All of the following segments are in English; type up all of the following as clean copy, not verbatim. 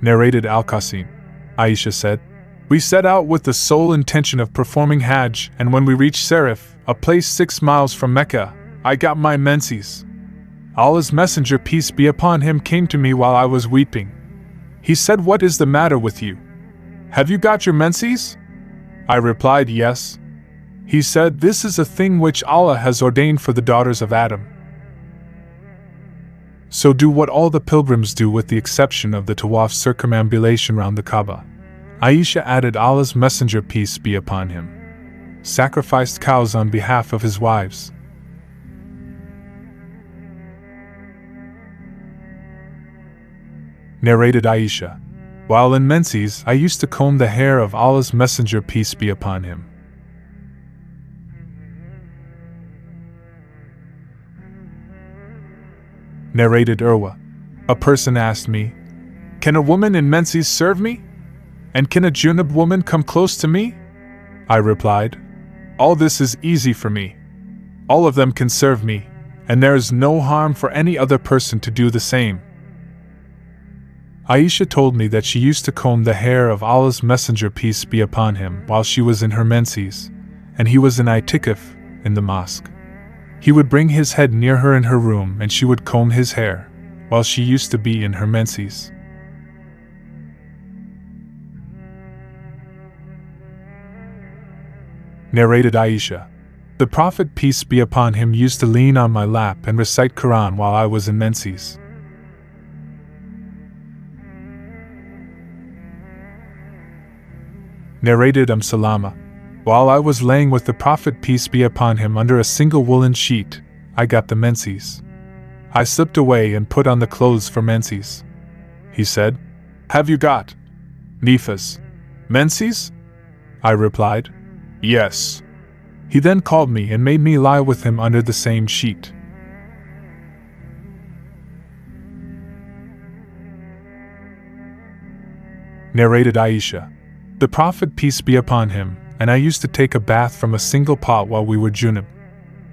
Narrated Al-Qasim. Aisha said, "We set out with the sole intention of performing Hajj, and when we reached Sarif, a place 6 miles from Mecca, I got my menses. Allah's Messenger, peace be upon him, came to me while I was weeping. He said, 'What is the matter with you? Have you got your menses?' I replied, 'Yes.' He said, 'This is a thing which Allah has ordained for the daughters of Adam. So do what all the pilgrims do with the exception of the tawaf circumambulation round the Kaaba." Aisha added, "Allah's Messenger, peace be upon him, sacrificed cows on behalf of his wives." Narrated Aisha, "While in menses, I used to comb the hair of Allah's Messenger, peace be upon him." Narrated Urwa, "A person asked me, 'Can a woman in menses serve me? And can a junub woman come close to me?' I replied, 'All this is easy for me. All of them can serve me, and there is no harm for any other person to do the same.'" Aisha told me that she used to comb the hair of Allah's Messenger, peace be upon him, while she was in her menses, and he was in i'tikaf in the mosque. He would bring his head near her in her room and she would comb his hair, while she used to be in her menses. Narrated Aisha, "The Prophet, peace be upon him, used to lean on my lap and recite Quran while I was in menses." Narrated Salama, "While I was laying with the Prophet, peace be upon him, under a single woolen sheet, I got the menses. I slipped away and put on the clothes for menses. He said, 'Have you got nifas, menses?' I replied, 'Yes.' He then called me and made me lie with him under the same sheet." Narrated Aisha, "The Prophet, peace be upon him, and I used to take a bath from a single pot while we were junub.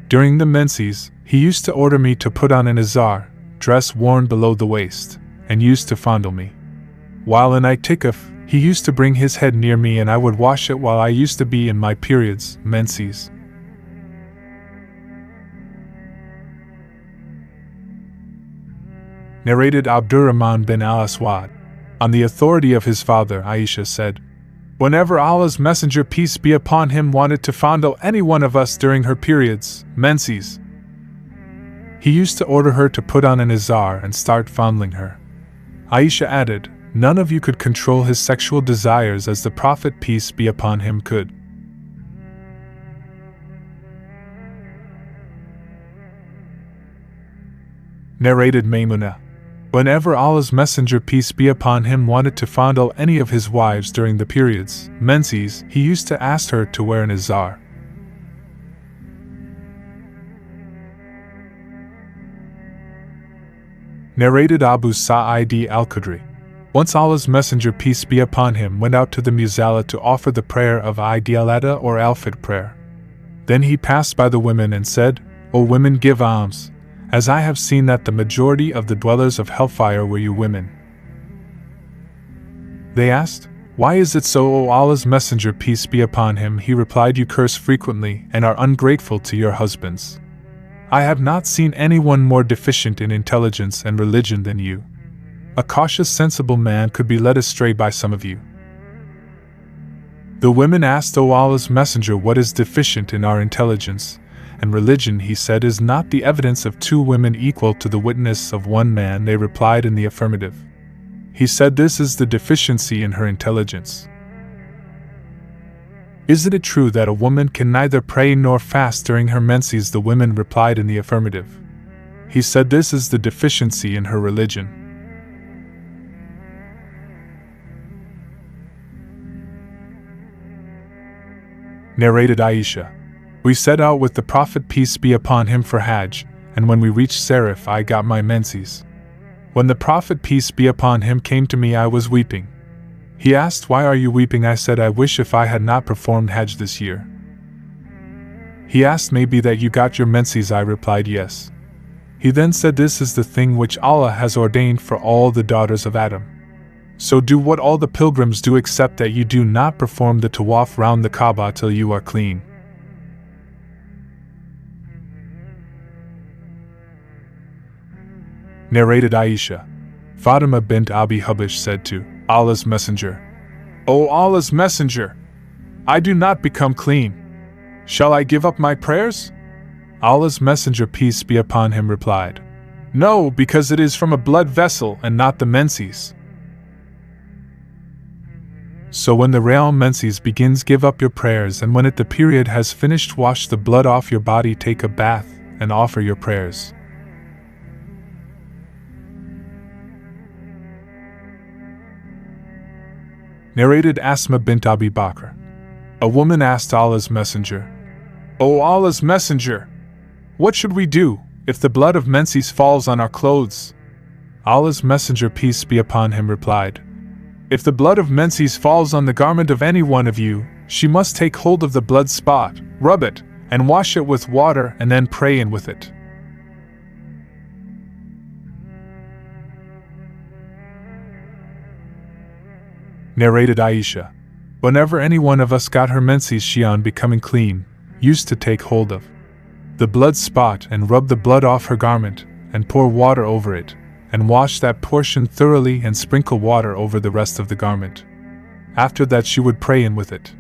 During the menses, he used to order me to put on an izar, dress worn below the waist, and used to fondle me. While in i'tikaf, he used to bring his head near me and I would wash it while I used to be in my periods, menses." Narrated Abdurrahman bin al-Aswad, on the authority of his father, Aisha said, "Whenever Allah's Messenger, peace be upon him, wanted to fondle any one of us during her periods, menses, he used to order her to put on an izar and start fondling her." Aisha added, "None of you could control his sexual desires as the Prophet, peace be upon him, could." Narrated Maymuna, "Whenever Allah's Messenger, peace be upon him, wanted to fondle any of his wives during the periods, menses, he used to ask her to wear an izar." Narrated Abu Sa'id al-Khudri, "Once Allah's Messenger, peace be upon him, went out to the musalla to offer the prayer of Eid al-Adha or Al-Fitr prayer. Then he passed by the women and said, 'O women, give alms, as I have seen that the majority of the dwellers of hellfire were you women.' They asked, 'Why is it so, O Allah's Messenger, peace be upon him?' He replied, 'You curse frequently and are ungrateful to your husbands. I have not seen anyone more deficient in intelligence and religion than you. A cautious, sensible man could be led astray by some of you.' The women asked, 'O Allah's Messenger, what is deficient in our intelligence and religion?' He said, 'Is not the evidence of 2 women equal to the witness of 1 man?' They replied in the affirmative. He said, 'This is the deficiency in her intelligence.' 'Isn't it true that a woman can neither pray nor fast during her menses?' The women replied in the affirmative. He said, 'This is the deficiency in her religion.' Narrated Aisha, "We set out with the Prophet, peace be upon him, for Hajj, and when we reached Sarif, I got my menses. When the Prophet, peace be upon him, came to me, I was weeping. He asked, 'Why are you weeping?' I said, 'I wish if I had not performed Hajj this year.' He asked, 'Maybe that you got your menses?' I replied, 'Yes.' He then said, 'This is the thing which Allah has ordained for all the daughters of Adam. So do what all the pilgrims do, except that you do not perform the tawaf round the Kaaba till you are clean. Narrated Aisha. Fatima bint Abi Hubaysh said to Allah's Messenger, "O Allah's Messenger, I do not become clean. Shall I give up my prayers?" Allah's Messenger, peace be upon him, replied, "No, because it is from a blood vessel and not the menses. So when the real menses begins, give up your prayers, and when the period has finished, wash the blood off your body, take a bath, and offer your prayers." Narrated Asma bint Abi Bakr. A woman asked Allah's Messenger, "O Allah's Messenger, what should we do if the blood of menses falls on our clothes?" Allah's Messenger, peace be upon him, replied, "If the blood of menses falls on the garment of any one of you, she must take hold of the blood spot, rub it, and wash it with water, and then pray in with it." Narrated Aisha. Whenever any one of us got her menses, she, on becoming clean, used to take hold of the blood spot and rub the blood off her garment, and pour water over it, and wash that portion thoroughly and sprinkle water over the rest of the garment. After that she would pray in with it.